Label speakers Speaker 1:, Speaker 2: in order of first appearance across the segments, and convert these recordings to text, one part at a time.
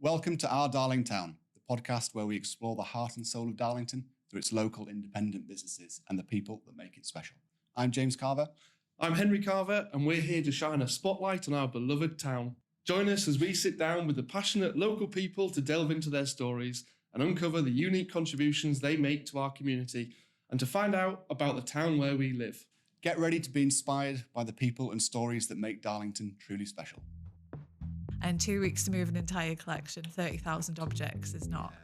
Speaker 1: Welcome to Our Darlingtown, the podcast where we explore the heart and soul of Darlington through its local independent businesses and the people that make it special. I'm James Carver.
Speaker 2: I'm Henry Carver, and we're here to shine a spotlight on our beloved town. Join us as we sit down with the passionate local people to delve into their stories and uncover the unique contributions they make to our community and to find out about the town where we live.
Speaker 1: Get ready to be inspired by the people and stories that make Darlington truly special.
Speaker 3: And 2 weeks to move an entire collection, 30,000 objects it's not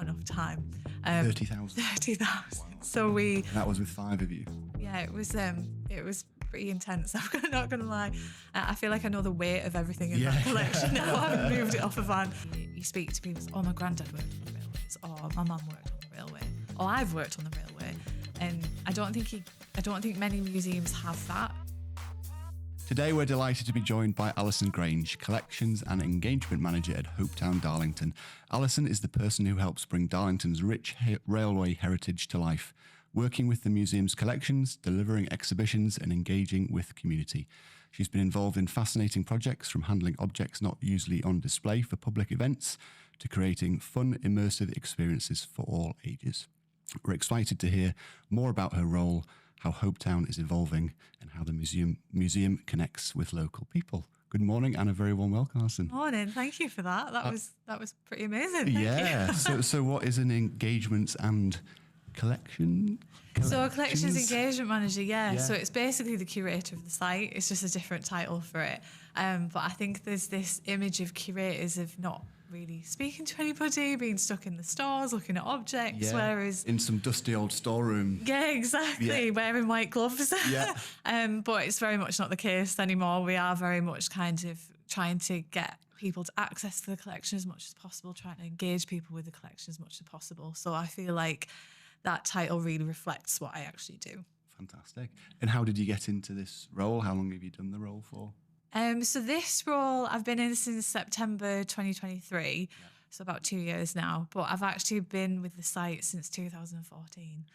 Speaker 3: enough time.
Speaker 1: 30,000.
Speaker 3: 30,000. So
Speaker 1: And that was with 5 of you.
Speaker 3: Yeah, it was pretty intense. I'm not going to lie. I feel like I know the weight of everything in that collection now. I've moved it off a van. You speak to people, my granddad worked on the railways, or my mum worked on the railway, or I've worked on the railway. And I don't think many museums have that.
Speaker 1: Today we're delighted to be joined by Alison Grange, Collections and Engagement Manager at Hopetown Darlington. Alison is the person who helps bring Darlington's rich railway heritage to life, working with the museum's collections, delivering exhibitions and engaging with community. She's been involved in fascinating projects, from handling objects not usually on display for public events to creating fun, immersive experiences for all ages. We're excited to hear more about her role, how Hopetown is evolving, and how the museum connects with local people. Good morning and a very warm welcome, Alison.
Speaker 3: Morning, thank you for that. That was pretty amazing.
Speaker 1: Thank you. So what is an engagement and collection?
Speaker 3: So a collections engagement manager, yeah. So it's basically the curator of the site. It's just a different title for it. But I think there's this image of curators of not really speaking to anybody, being stuck in the stores, looking at objects, whereas
Speaker 1: in some dusty old storeroom.
Speaker 3: Yeah, exactly. Wearing white gloves.
Speaker 1: Yeah.
Speaker 3: But it's very much not the case anymore. We are very much kind of trying to get people to access to the collection as much as possible, trying to engage people with the collection as much as possible. So I feel like that title really reflects what I actually do.
Speaker 1: Fantastic. And how did you get into this role? How long have you done the role for?
Speaker 3: So this role I've been in since September 2023, so about 2 years now. But I've actually been with the site since 2014,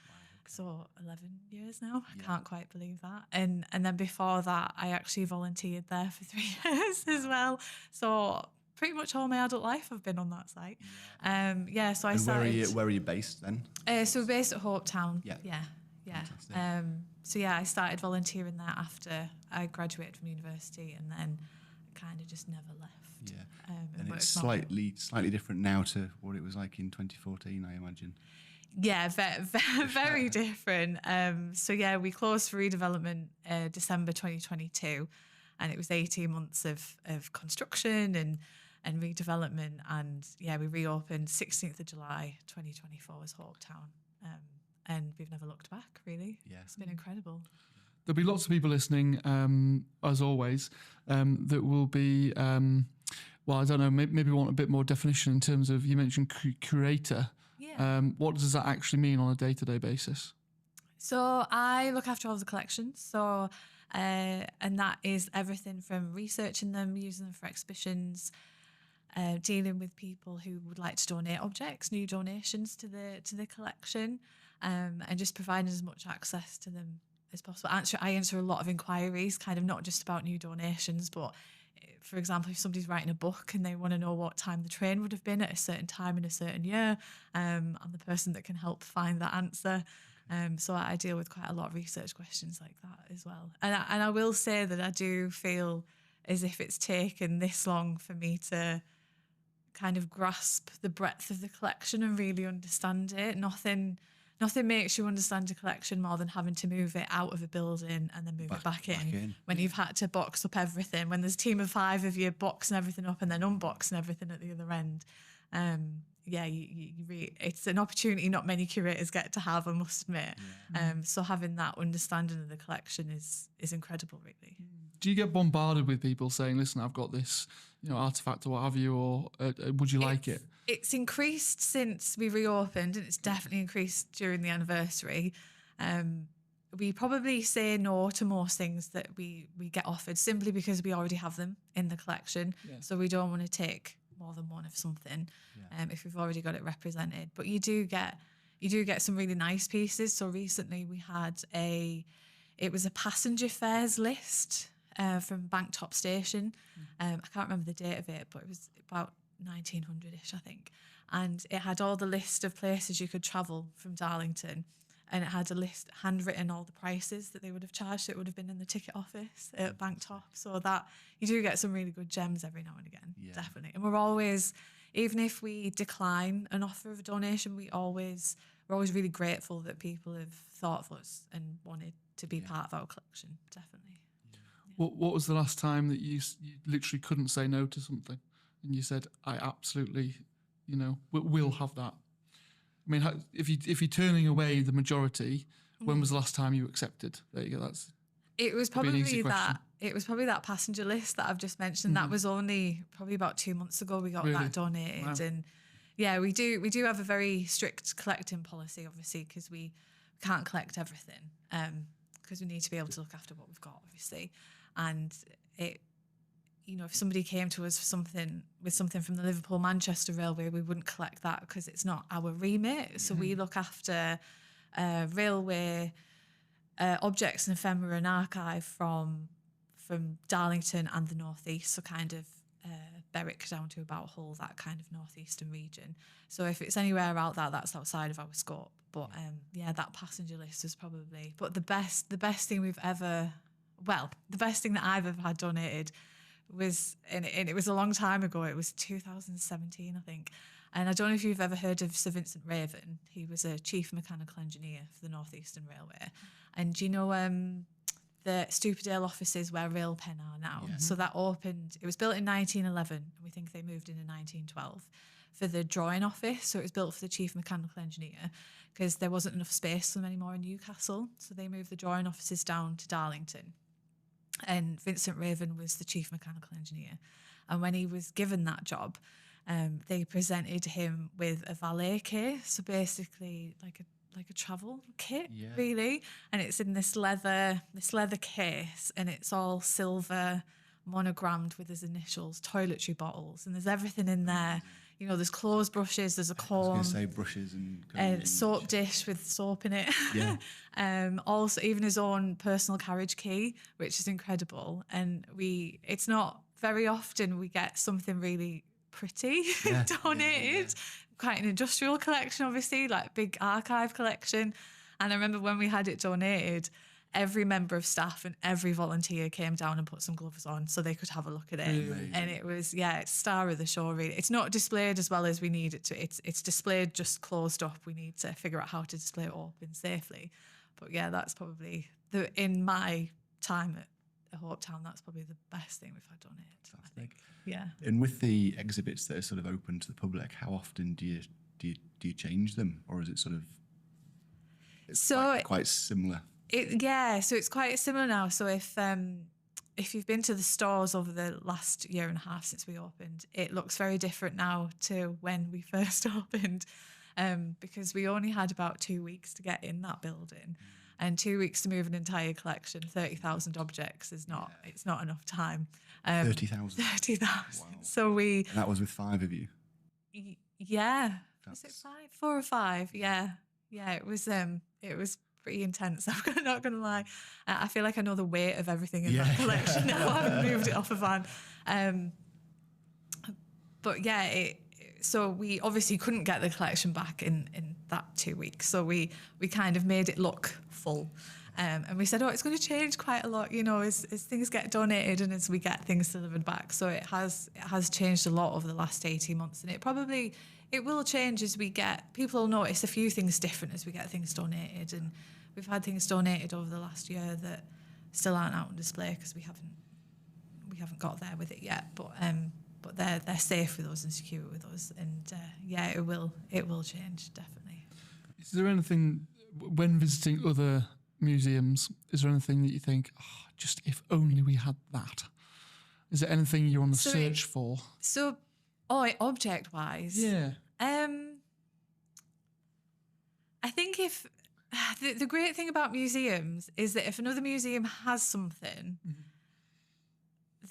Speaker 3: so 11 years now. I can't quite believe that. And then before that, I actually volunteered there for 3 years as well. So pretty much all my adult life I've been on that site. So I started.
Speaker 1: Where are you based then?
Speaker 3: So we're based at Hopetown.
Speaker 1: Yeah.
Speaker 3: I started volunteering there after I graduated from university, and then kind of just never left.
Speaker 1: Yeah. And it's slightly different now to what it was like in 2014, I imagine.
Speaker 3: Yeah, very different. We closed for redevelopment December 2022, and it was 18 months of construction and redevelopment, and we reopened 16th of July 2024 as Hopetown. And we've never looked back, really. Yeah. It's been incredible.
Speaker 2: There'll be lots of people listening, as always, that will be, I don't know, maybe want a bit more definition in terms of, you mentioned curator.
Speaker 3: Yeah.
Speaker 2: What does that actually mean on a day-to-day basis?
Speaker 3: So I look after all of the collections. So, and that is everything from researching them, using them for exhibitions, dealing with people who would like to donate objects, new donations to the collection, and just providing as much access to them as possible. I answer a lot of inquiries, kind of not just about new donations, but for example, if somebody's writing a book and they want to know what time the train would have been at a certain time in a certain year, I'm the person that can help find that answer. So I deal with quite a lot of research questions like that as well. And I will say that I do feel as if it's taken this long for me to kind of grasp the breadth of the collection and really understand it. Nothing makes you understand a collection more than having to move it out of a building and then move it back in. When you've had to box up everything, when there's a team of 5 of you boxing everything up and then unboxing everything at the other end. It's an opportunity not many curators get to have, I must admit. So having that understanding of the collection is incredible, really.
Speaker 2: Do you get bombarded with people saying, listen, I've got this, artifact or what have you, or would you like it?
Speaker 3: It's increased since we reopened, and it's definitely increased during the anniversary. We probably say no to most things that we get offered simply because we already have them in the collection. Yeah. So we don't want to take more than one of something if we've already got it represented. But you do get some really nice pieces. So recently we had it was a passenger fares list from Banktop Station. I can't remember the date of it, but it was about 1900-ish, I think. And it had all the list of places you could travel from Darlington. And it had a list, handwritten, all the prices that they would have charged. It would have been in the ticket office at Bank Top. So that you do get some really good gems every now and again, definitely. And we're always, even if we decline an offer of a donation, we're always really grateful that people have thought of us and wanted to be part of our collection, definitely.
Speaker 4: What was the last time that you literally couldn't say no to something, and you said, "I absolutely, we'll have that"? I mean, if you're turning away the majority, when was the last time you accepted? There you go.
Speaker 3: It was probably that passenger list that I've just mentioned. That was only probably about 2 months ago we got that donated. Wow. And yeah, we do have a very strict collecting policy, obviously, because we can't collect everything, because we need to be able to look after what we've got, obviously. And it, if somebody came to us with something from the Liverpool-Manchester Railway, we wouldn't collect that because it's not our remit. So we look after railway objects and ephemera and archive from Darlington and the northeast, so kind of Berwick down to about Hull, that kind of northeastern region. So if it's anywhere out there, that's outside of our scope. But that passenger list is probably. But the best thing the best thing that I've ever had donated was, and it was a long time ago. It was 2017, I think. And I don't know if you've ever heard of Sir Vincent Raven. He was a chief mechanical engineer for the North Eastern Railway. And do you know the Stuperdale offices where Railpen are now? Yeah. So that opened, it was built in 1911. And we think they moved in 1912 for the drawing office. So it was built for the chief mechanical engineer because there wasn't enough space for them anymore in Newcastle. So they moved the drawing offices down to Darlington. And Vincent Raven was the chief mechanical engineer. And when he was given that job, they presented him with a valet case, so basically like a travel kit, really. And it's in this leather case, and it's all silver, monogrammed with his initials, toiletry bottles, and there's everything in there. There's clothes brushes, there's a comb.
Speaker 1: I was going to say brushes and
Speaker 3: soap dish with soap in it.
Speaker 1: Yeah.
Speaker 3: Also, even his own personal carriage key, which is incredible. And it's not very often we get something really pretty donated. Quite an industrial collection, obviously, like big archive collection. And I remember when we had it donated, every member of staff and every volunteer came down and put some gloves on so they could have a look at it. Amazing. And it was, it's star of the show, really. It's not displayed as well as we need it to. It's displayed just closed up. We need to figure out how to display it open safely. But yeah, that's probably, in my time at Hopetown, that's probably the best thing we've had donated, I think. Yeah.
Speaker 1: And with the exhibits that are sort of open to the public, how often do you change them, or is it sort of quite similar?
Speaker 3: So it's quite similar now. So if you've been to the stores over the last year and a half since we opened, it looks very different now to when we first opened, because we only had about 2 weeks to get in that building. And 2 weeks to move an entire collection, 30,000 objects, it's not enough time.
Speaker 1: 30,000?
Speaker 3: 30,000.
Speaker 1: Wow.
Speaker 3: So
Speaker 1: and that was with 5 of you?
Speaker 3: Yeah. Was it 5? 4 or 5? Yeah. Yeah, it was pretty intense. I'm not going to lie. I feel like I know the weight of everything in that collection now. I haven't moved it off a van. But yeah, so we obviously couldn't get the collection back in that 2 weeks. So we kind of made it look full. And we said, it's going to change quite a lot, as things get donated and as we get things delivered back. So it has changed a lot over the last 18 months. And it will change as people will notice a few things different as we get things donated. And we've had things donated over the last year that still aren't out on display because we haven't got there with it yet. But they're safe with us and secure with us. And it will change, definitely.
Speaker 4: Is there anything, when visiting other museums, is there anything that you think, just if only we had that? Is there anything you're on the search for?
Speaker 3: So, object-wise?
Speaker 4: Yeah.
Speaker 3: I think if the great thing about museums is that if another museum has something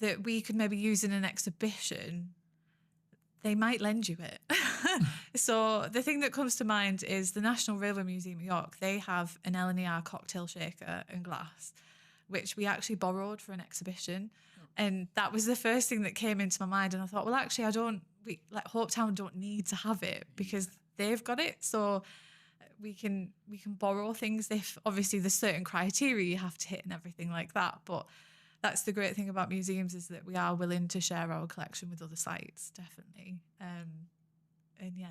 Speaker 3: that we could maybe use in an exhibition, they might lend you it. So the thing that comes to mind is the National Railway Museum of York. They have an L&ER cocktail shaker and glass, which we actually borrowed for an exhibition. And that was the first thing that came into my mind. And I thought, well, actually, we like Hopetown don't need to have it because they've got it. So we can borrow things if obviously there's certain criteria you have to hit and everything like that. But that's the great thing about museums, is that we are willing to share our collection with other sites, definitely. And yeah.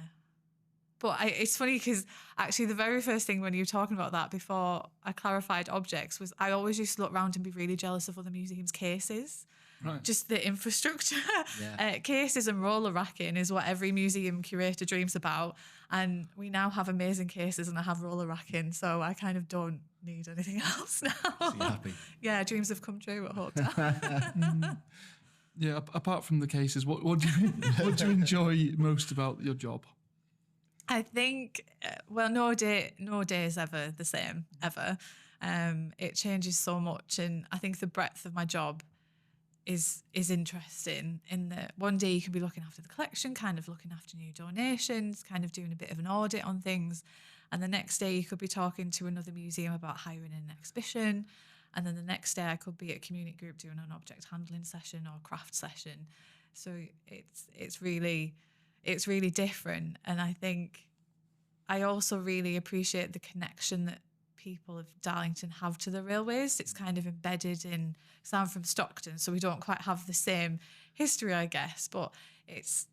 Speaker 3: But it's funny because actually the very first thing when you were talking about that, before I clarified objects, was I always used to look around and be really jealous of other museums' cases.
Speaker 4: Right.
Speaker 3: Just the infrastructure.
Speaker 1: Yeah.
Speaker 3: Cases and roller racking is what every museum curator dreams about. And we now have amazing cases and I have roller racking. So I kind of don't need anything else now.
Speaker 1: So you're happy.
Speaker 3: Yeah, dreams have come true at Hopetown.
Speaker 4: Yeah, apart from the cases, what do you enjoy most about your job?
Speaker 3: I think, well, no day is ever the same, ever. It changes so much. And I think the breadth of my job is interesting, in that one day you can be looking after the collection, kind of looking after new donations, kind of doing a bit of an audit on things. And the next day you could be talking to another museum about hiring an exhibition. And then the next day I could be at community group doing an object handling session or craft session. So it's really different. And I think I also really appreciate the connection that people of Darlington have to the railways. It's kind of embedded in, because I'm from Stockton, so we don't quite have the same history, I guess, but it's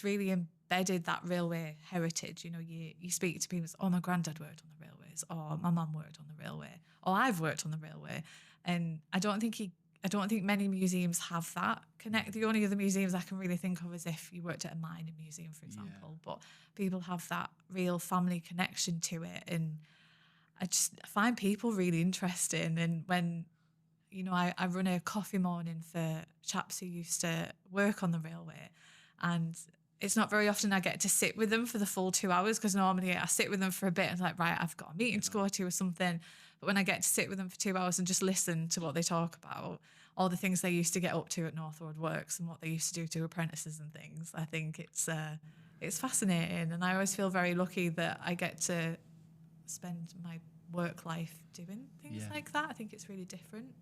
Speaker 3: really embedded that railway heritage. You know, you speak to people, oh, my granddad worked on the railways, or my mum worked on the railway, or I've worked on the railway. And I don't think many museums have that connect. The only other museums I can really think of is if you worked at a mining museum, for example. But people have that real family connection to it, and I just find people really interesting. And when, you know, I run a coffee morning for chaps who used to work on the railway, and it's not very often I get to sit with them for the full 2 hours, because normally I sit with them for a bit and it's like, right, I've got a meeting to go to or something. But when I get to sit with them for 2 hours and just listen to what they talk about, all the things they used to get up to at North Road Works and what they used to do to apprentices and things, I think it's fascinating. And I always feel very lucky that I get to spend my work life doing things like that. I think it's really different.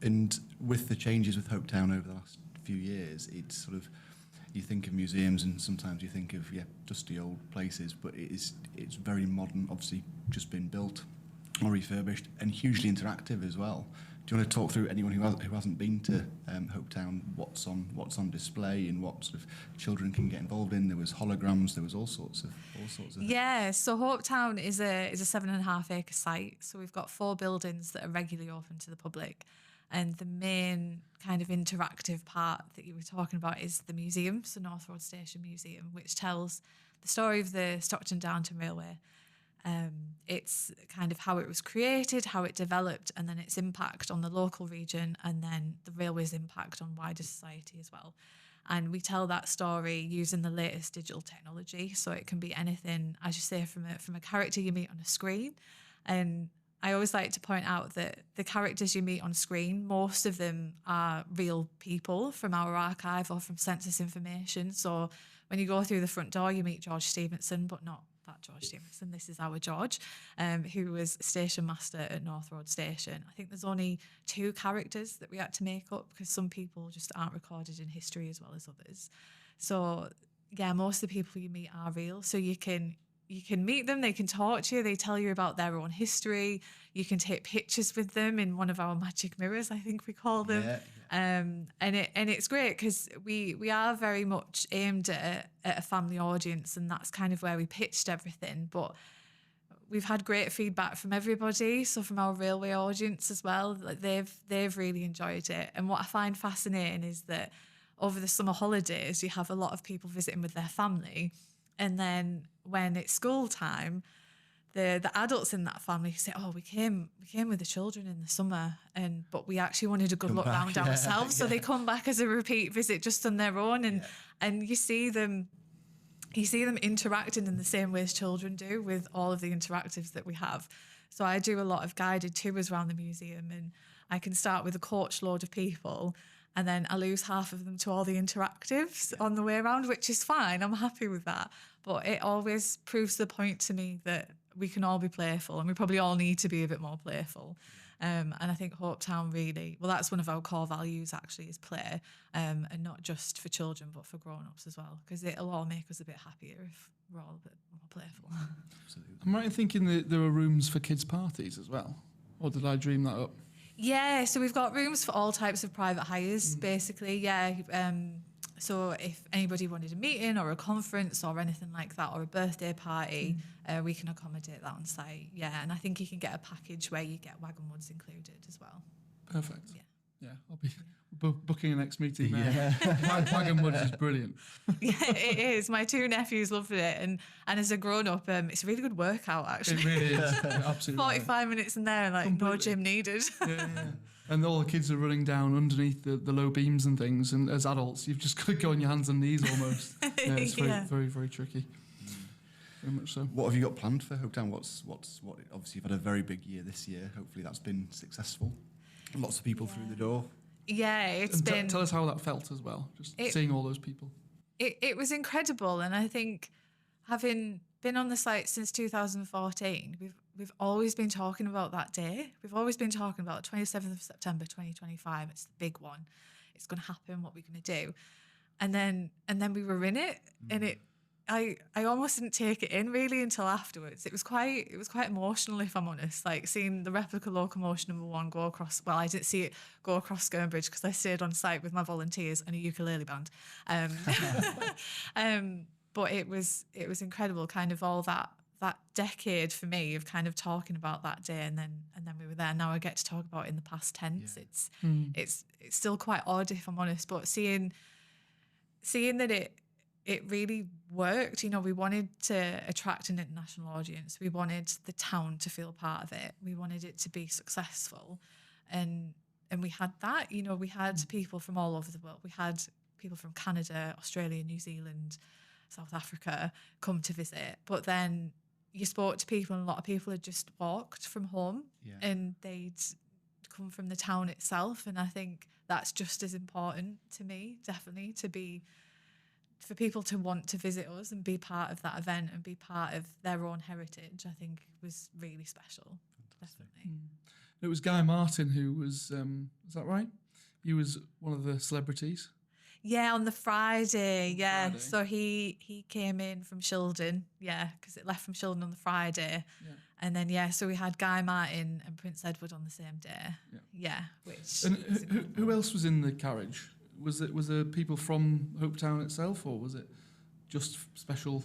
Speaker 1: And with the changes with Hopetown over the last few years, it's sort of, you think of museums and sometimes you think of dusty old places, but it's very modern, obviously just been built or refurbished, and hugely interactive as well. Do you want to talk through, anyone who hasn't been to Hopetown, what's on display and what sort of children can get involved in? There was holograms, there was all sorts of.
Speaker 3: Yeah, so Hopetown is a 7.5 acre site. So we've got 4 buildings that are regularly open to the public. And the main kind of interactive part that you were talking about is the museum, so North Road Station Museum, which tells the story of the Stockton Darlington Railway. It's kind of how it was created, how it developed, and then its impact on the local region, and then the railway's impact on wider society as well. And we tell that story using the latest digital technology. So it can be anything, as you say, from a character you meet on a screen. And I always like to point out that the characters you meet on screen, most of them are real people from our archive or from census information. So when you go through the front door, you meet George Stevenson, but not that George Stevenson. This is our George, who was station master at North Road Station. I think there's only 2 characters that we had to make up because some people just aren't recorded in history as well as others. So yeah, most of the people you meet are real. So you can meet them, they can talk to you, they tell you about their own history. You can take pictures with them in one of our magic mirrors, I think we call them. And it's great because we are very much aimed at a family audience, and that's kind of where we pitched everything. But we've had great feedback from everybody, so from our railway audience as well. Like they've really enjoyed it. And what I find fascinating is that over the summer holidays, you have a lot of people visiting with their family. And then when it's school time, the adults in that family say, oh, we came with the children in the summer, but we actually wanted a good look round ourselves. So they come back as a repeat visit just on their own. And you see them interacting in the same way as children do with all of the interactives that we have. So I do a lot of guided tours around the museum, and I can start with a coach load of people, and then I lose half of them to all the interactives on the way around, which is fine. I'm happy with that. But it always proves the point to me that we can all be playful, and we probably all need to be a bit more playful. And I think Hopetown really, well, that's one of our core values actually, is play, and not just for children but for grown-ups as well, because it'll all make us a bit happier if we're all a bit more playful.
Speaker 1: Absolutely.
Speaker 4: I'm right in thinking that there are rooms for kids' parties as well, or did I dream that up?
Speaker 3: Yeah, so we've got rooms for all types of private hires, basically. Yeah. So if anybody wanted a meeting or a conference or anything like that, or a birthday party, we can accommodate that on site. Yeah, and I think you can get a package where you get wagon woods included as well.
Speaker 4: Perfect.
Speaker 3: Yeah.
Speaker 4: Yeah, I'll be booking a next meeting now.
Speaker 1: Yeah.
Speaker 4: Wagon Woods is brilliant.
Speaker 3: Yeah, it is. My 2 nephews loved it, and as a grown-up, it's a really good workout actually.
Speaker 4: It really is. Yeah, absolutely.
Speaker 3: 45 minutes in there, like no gym needed.
Speaker 4: Yeah. And all the kids are running down underneath the low beams and things, and as adults, you've just got to go on your hands and knees almost. Yeah, it's very, very tricky. Very much so.
Speaker 1: What have you got planned for Hopetown? What? Obviously, you've had a very big year this year. Hopefully, that's been successful. Lots of people through the door.
Speaker 3: Yeah, it's
Speaker 4: And
Speaker 3: been.
Speaker 4: tell us how that felt as well, just seeing all those people.
Speaker 3: It was incredible, and I think having been on the site since 2014, we've always been talking about that day. We've always been talking about 27th of September 2025. It's the big one. It's going to happen. What we're going to do, and then we were in it, and I almost didn't take it in really until afterwards. It was quite emotional, if I'm honest. Like seeing the replica locomotion #1 go across. Well, I didn't see it go across Skernbridge because I stayed on site with my volunteers and a ukulele band. But it was incredible. Kind of all that decade for me of kind of talking about that day, and then we were there. Now I get to talk about it in the past tense.
Speaker 1: Yeah.
Speaker 3: It's still quite odd, if I'm honest. But seeing that it really worked. You know, we wanted to attract an international audience. We wanted the town to feel part of it. We wanted it to be successful. And we had that. You know, we had people from all over the world. We had people from Canada, Australia, New Zealand, South Africa come to visit. But then you spoke to people, and a lot of people had just walked from home, and they'd come from the town itself. And I think that's just as important to me, definitely, for people to want to visit us and be part of that event and be part of their own heritage. I think was really special.
Speaker 1: Fantastic.
Speaker 3: Definitely.
Speaker 4: It was Guy Martin who was, is that right? He was one of the celebrities.
Speaker 3: Yeah, on the Friday. Yeah,
Speaker 4: Friday.
Speaker 3: so he came in from Shildon. Yeah, because it left from Shildon on the Friday.
Speaker 4: Yeah.
Speaker 3: And then so we had Guy Martin and Prince Edward on the same day. Yeah, which.
Speaker 4: And who else was in the carriage? Was there people from Hopetown itself, or was it just special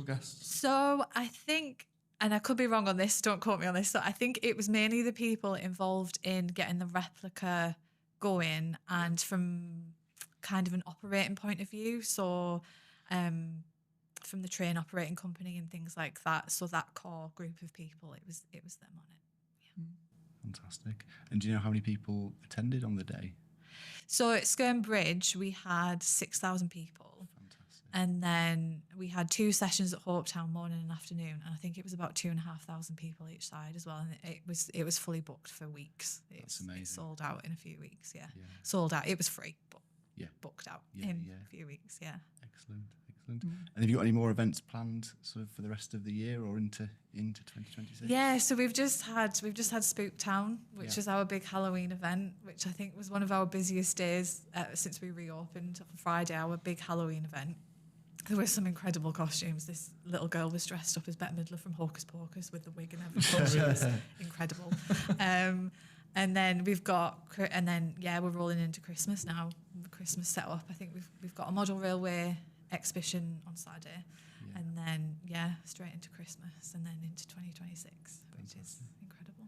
Speaker 4: guests?
Speaker 3: So I think, and I could be wrong on this, don't quote me on this, so I think it was mainly the people involved in getting the replica going, and from kind of an operating point of view, so from the train operating company and things like that. So that core group of people, it was them on it. Yeah.
Speaker 1: Fantastic. And do you know how many people attended on the day?
Speaker 3: So at Skernbridge, we had 6,000 people.
Speaker 1: Fantastic.
Speaker 3: And then we had 2 sessions at Hopetown, morning and afternoon. And I think it was about 2,500 people each side as well. And it was fully booked for weeks.
Speaker 1: That's amazing.
Speaker 3: It sold out in a few weeks, yeah. Sold out. It was free, but booked out in a few weeks, yeah.
Speaker 1: Excellent. And have you got any more events planned sort of for the rest of the year or into 2026?
Speaker 3: Yeah, so we've just had Spooktown, which is our big Halloween event, which I think was one of our busiest days since we reopened on Friday, our big Halloween event. There were some incredible costumes. This little girl was dressed up as Bette Midler from Hocus Pocus with the wig and everything. It was incredible. And then we're rolling into Christmas now. Christmas set up. I think we've got a model railway exhibition on Saturday, and then straight into Christmas, and then into 2026, which is incredible.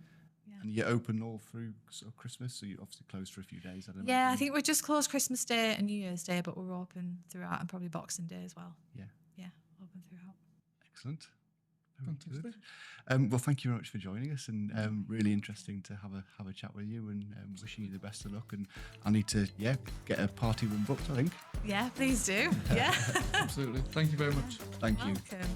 Speaker 3: Yeah.
Speaker 1: And you're open all through sort of Christmas, so you're obviously closed for a few days.
Speaker 3: I think we're just closed Christmas Day and New Year's Day, but we're open throughout, and probably Boxing Day as well. Yeah, open throughout.
Speaker 1: Excellent.
Speaker 4: Fantastic.
Speaker 1: Good. Well, thank you very much for joining us, and really interesting to have a chat with you, and wishing you the best of luck. And I need to get a party room booked, I think.
Speaker 3: Yeah, please do. Yeah.
Speaker 4: Absolutely. Thank you very much.
Speaker 1: Thank you.
Speaker 3: Welcome.